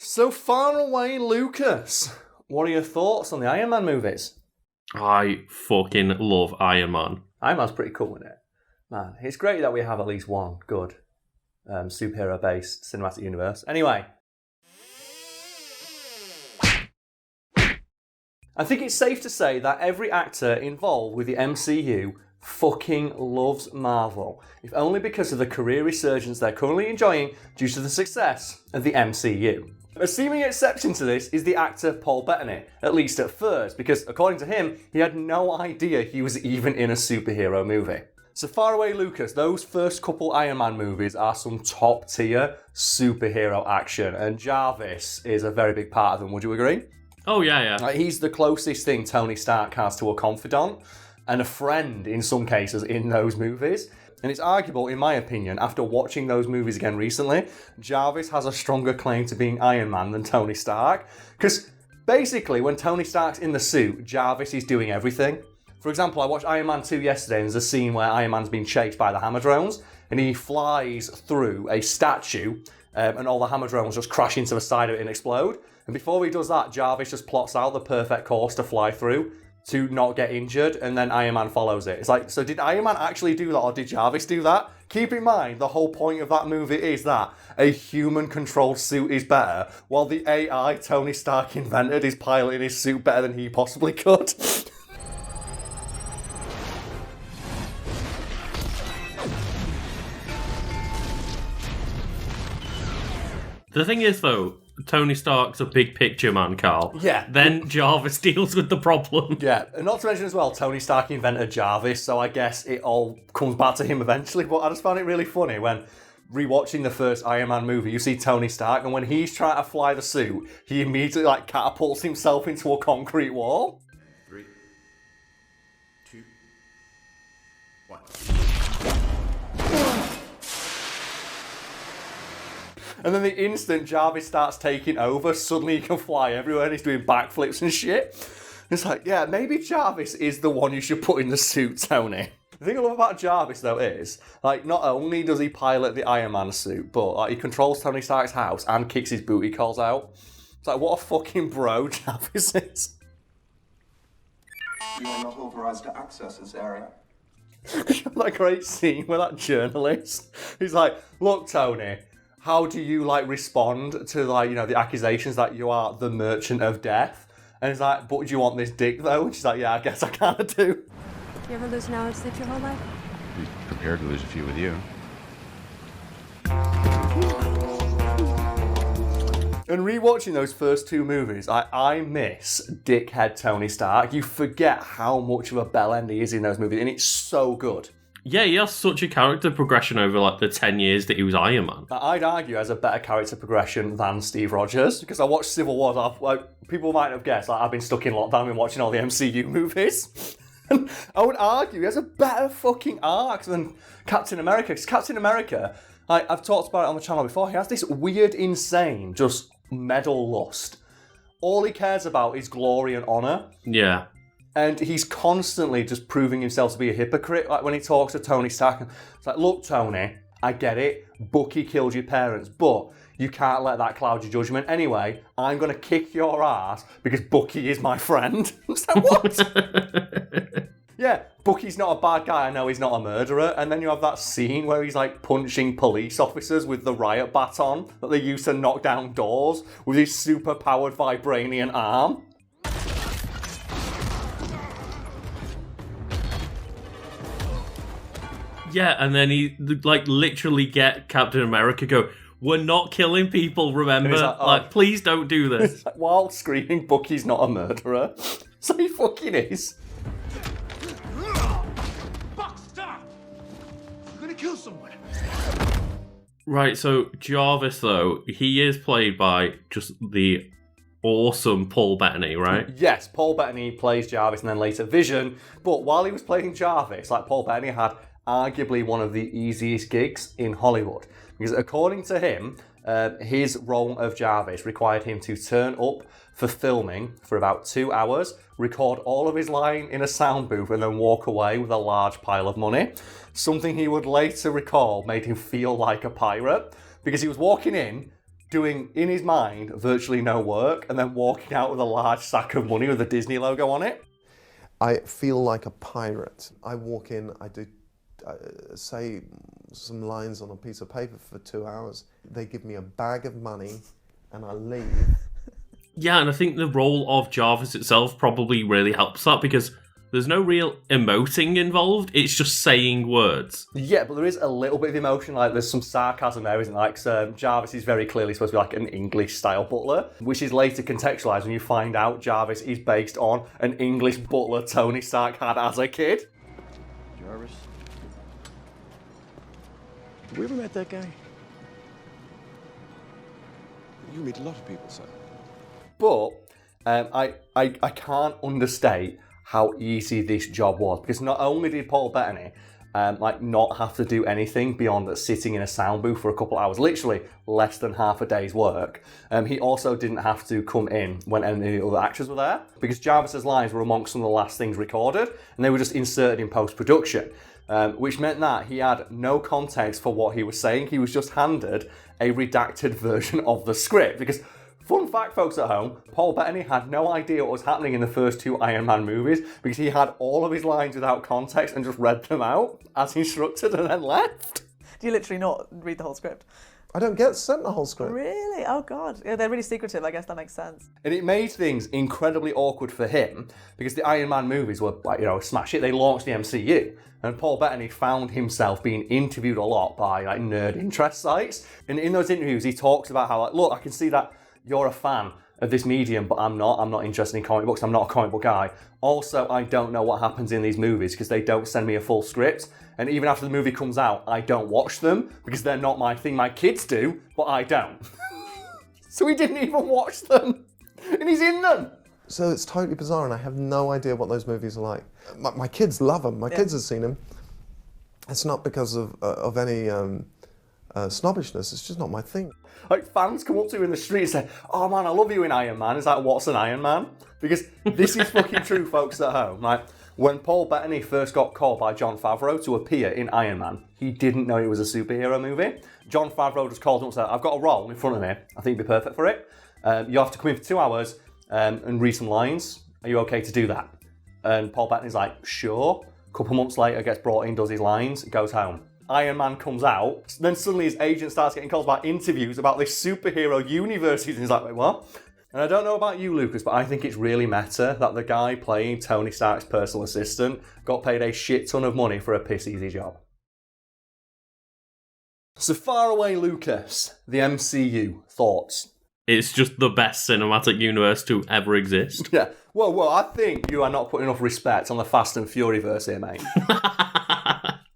So far away, Lucas. What are your thoughts on the Iron Man movies? I fucking love Iron Man. Iron Man's pretty cool, isn't it? Man, it's great that we have at least one good superhero-based cinematic universe. Anyway, I think it's safe to say that every actor involved with the MCU fucking loves Marvel, if only because of the career resurgence they're currently enjoying due to the success of the MCU. A seeming exception to this is the actor Paul Bettany, at least at first, because according to him, he had no idea he was even in a superhero movie. So far away, Lucas, those first couple Iron Man movies are some top tier superhero action, and Jarvis is a very big part of them, would you agree? Oh, yeah. He's the closest thing Tony Stark has to a confidant, and a friend in some cases in those movies. And it's arguable, in my opinion, after watching those movies again recently, Jarvis has a stronger claim to being Iron Man than Tony Stark. Because basically, when Tony Stark's in the suit, Jarvis is doing everything. For example, I watched Iron Man 2 yesterday, and there's a scene where Iron Man's being chased by the Hammer drones, and he flies through a statue, and all the Hammer drones just crash into the side of it and explode. And before he does that, Jarvis just plots out the perfect course to fly through to not get injured, and then Iron Man follows it. It's like, so did Iron Man actually do that, or did Jarvis do that? Keep in mind, the whole point of that movie is that a human-controlled suit is better, while the AI Tony Stark invented is piloting his suit better than he possibly could. The thing is, though, Tony Stark's a big picture man, Karl. Yeah. Then Jarvis deals with the problem. Yeah, and not to mention as well, Tony Stark invented Jarvis, so I guess it all comes back to him eventually, but I just found it really funny when rewatching the first Iron Man movie, you see Tony Stark, and when he's trying to fly the suit, he immediately catapults himself into a concrete wall. 3, 2, 1. And then the instant Jarvis starts taking over, suddenly he can fly everywhere and he's doing backflips and shit. It's like, yeah, maybe Jarvis is the one you should put in the suit, Tony. The thing I love about Jarvis, though, is, not only does he pilot the Iron Man suit, but, he controls Tony Stark's house and kicks his booty calls out. It's like, what a fucking bro Jarvis is. You are not authorized to access this area. That great scene with that journalist. He's like, look, Tony, how do you, respond to, the accusations that you are the merchant of death? And he's like, but do you want this dick, though? And she's like, yeah, I guess I kind of do. You ever lose an hour of sleep your whole life? Be prepared to lose a few with you. And rewatching those first two movies, I miss dickhead Tony Stark. You forget how much of a bellend he is in those movies, and it's so good. Yeah, he has such a character progression over the 10 years that he was Iron Man. I'd argue has a better character progression than Steve Rogers, because I watched Civil War. People might have guessed, I've been stuck in lockdown and watching all the MCU movies. And I would argue he has a better fucking arc than Captain America, because Captain America, I've talked about it on the channel before, he has this weird, insane, just medal lust. All he cares about is glory and honour. Yeah. And he's constantly just proving himself to be a hypocrite. Like when he talks to Tony Stark, it's like, look, Tony, I get it. Bucky killed your parents, but you can't let that cloud your judgment. Anyway, I'm going to kick your ass because Bucky is my friend. It's like, what? Yeah, Bucky's not a bad guy. I know he's not a murderer. And then you have that scene where he's punching police officers with the riot baton that they use to knock down doors with his super-powered vibranium arm. Yeah, and then he, literally get Captain America go, we're not killing people, remember? Please don't do this. While screaming, Bucky's not a murderer. So he fucking is. Fuck, stop! You're gonna kill someone. Right, so Jarvis, though, he is played by just the awesome Paul Bettany, right? Yes, Paul Bettany plays Jarvis and then later Vision. But while he was playing Jarvis, Paul Bettany had arguably one of the easiest gigs in Hollywood. Because according to him, his role of Jarvis required him to turn up for filming for about 2 hours, record all of his line in a sound booth, and then walk away with a large pile of money. Something he would later recall made him feel like a pirate, because he was walking in, doing, in his mind, virtually no work, and then walking out with a large sack of money with a Disney logo on it. I feel like a pirate. I walk in, I do say some lines on a piece of paper for 2 hours. They give me a bag of money, and I leave. Yeah, and I think the role of Jarvis itself probably really helps that, because there's no real emoting involved. It's just saying words. Yeah, but there is a little bit of emotion. Like, there's some sarcasm there, isn't there? Like, Jarvis is very clearly supposed to be like an English-style butler, which is later contextualised when you find out Jarvis is based on an English butler Tony Stark had as a kid. Jarvis? Have we ever met that guy? You meet a lot of people, sir. But I can't understate how easy this job was, because not only did Paul Bettany not have to do anything beyond sitting in a sound booth for a couple of hours, literally less than half a day's work, he also didn't have to come in when any of the other actors were there, because Jarvis's lines were amongst some of the last things recorded, and they were just inserted in post-production, which meant that he had no context for what he was saying. He was just handed a redacted version of the script, because fun fact, folks at home, Paul Bettany had no idea what was happening in the first 2 Iron Man movies, because he had all of his lines without context and just read them out as instructed and then left. Do you literally not read the whole script? I don't get sent the whole script. Really? Oh, God. Yeah, they're really secretive. I guess that makes sense. And it made things incredibly awkward for him, because the Iron Man movies were, smash hit. They launched the MCU. And Paul Bettany found himself being interviewed a lot by, nerd interest sites. And in those interviews, he talks about how, look, I can see that you're a fan of this medium, but I'm not. I'm not interested in comic books. I'm not a comic book guy. Also, I don't know what happens in these movies because they don't send me a full script. And even after the movie comes out, I don't watch them because they're not my thing. My kids do, but I don't. So he didn't even watch them. And he's in them. So it's totally bizarre, and I have no idea what those movies are like. My kids love them. My kids have seen them. It's not because of any snobbishness. It's just not my thing. Fans come up to you in the street and say, "Oh man, I love you in Iron Man." It's like, what's an Iron Man? Because this is fucking true, folks at home. When Paul Bettany first got called by Jon Favreau to appear in Iron Man, he didn't know it was a superhero movie. Jon Favreau just called him and said, "I've got a role in front of me. I think you'd be perfect for it. You have to come in for 2 hours and read some lines. Are you okay to do that?" And Paul Bettany's like, "Sure." A couple months later, gets brought in, does his lines, goes home. Iron Man comes out, then suddenly his agent starts getting calls about interviews about this superhero universe. And he's like, "Wait, what?" And I don't know about you, Lucas, but I think it's really meta that the guy playing Tony Stark's personal assistant got paid a shit ton of money for a piss easy job. So far away, Lucas, the MCU, thoughts? It's just the best cinematic universe to ever exist. Yeah. Well, I think you are not putting enough respect on the Fast and Fury verse here, mate.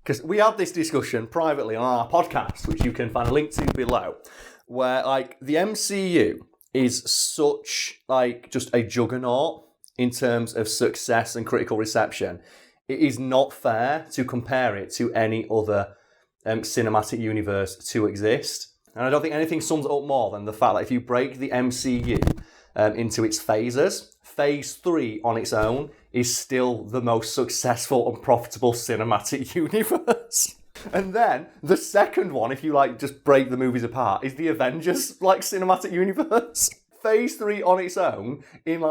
Because we had this discussion privately on our podcast, which you can find a link to below, where the MCU is such just a juggernaut in terms of success and critical reception. It is not fair to compare it to any other cinematic universe to exist. And I don't think anything sums it up more than the fact that if you break the MCU into its phases, Phase 3 on its own is still the most successful and profitable cinematic universe. And then the second one, if you just break the movies apart, is the Avengers cinematic universe. Phase 3 on its own in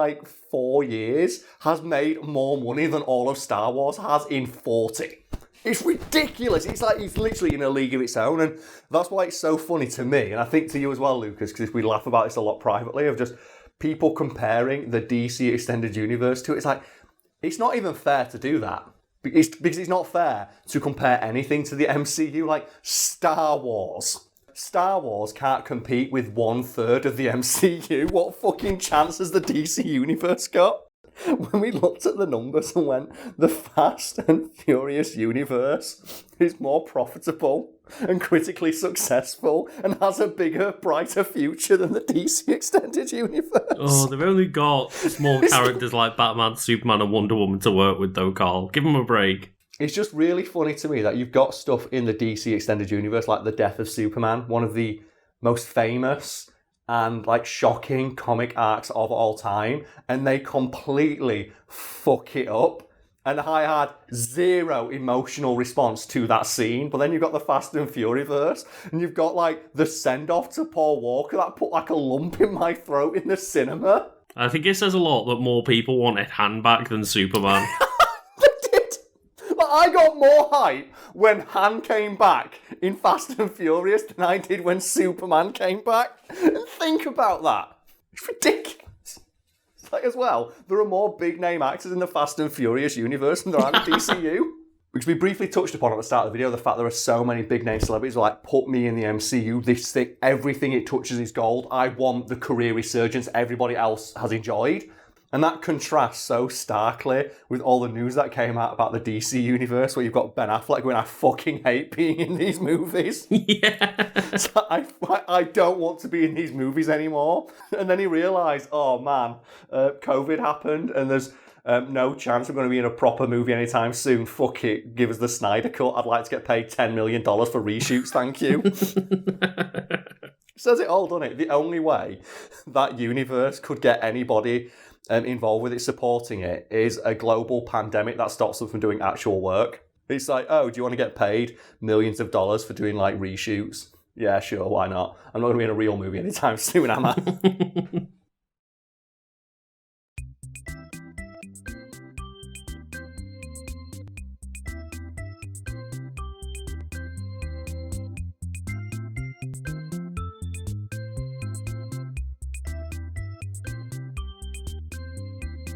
4 years has made more money than all of Star Wars has in 40. It's ridiculous. It's literally in a league of its own, and that's why it's so funny to me, and I think to you as well, Lucas, because we laugh about this a lot privately, of just people comparing the DC Extended Universe to it. It's not even fair to do that. Because it's not fair to compare anything to the MCU, Star Wars. Star Wars can't compete with 1/3 of the MCU. What fucking chance has the DC Universe got? When we looked at the numbers and went, the Fast and Furious universe is more profitable and critically successful and has a bigger, brighter future than the DC Extended Universe. Oh, they've only got small characters like Batman, Superman and Wonder Woman to work with though, Karl. Give them a break. It's just really funny to me that you've got stuff in the DC Extended Universe like the death of Superman, one of the most famous and shocking comic arcs of all time, and they completely fuck it up And I had zero emotional response to that scene. But then you've got the Fast and Furious, and you've got like the send-off to Paul Walker that put like a lump in my throat in the cinema. I think it says a lot that more people wanted Han back than Superman. They did. Like, I got more hype when Han came back in Fast and Furious than I did when Superman came back. And think about that. It's ridiculous. Like, as well, there are more big-name actors in the Fast and Furious universe than there are in the DCU. Which we briefly touched upon at the start of the video, the fact there are so many big-name celebrities who are like, put me in the MCU, this thing, everything it touches is gold. I want the career resurgence everybody else has enjoyed. And that contrasts so starkly with all the news that came out about the DC universe, where you've got Ben Affleck going, I fucking hate being in these movies. Yeah. So I don't want to be in these movies anymore. And then he realised, oh man, COVID happened and there's no chance we're going to be in a proper movie anytime soon. Fuck it, give us the Snyder Cut. I'd like to get paid $10 million for reshoots, thank you. Says it all, doesn't it? The only way that universe could get anybody involved with it, supporting it, is a global pandemic that stops them from doing actual work. It's like, oh, do you want to get paid millions of dollars for doing like reshoots? Yeah, sure, why not? I'm not going to be in a real movie anytime soon, am I?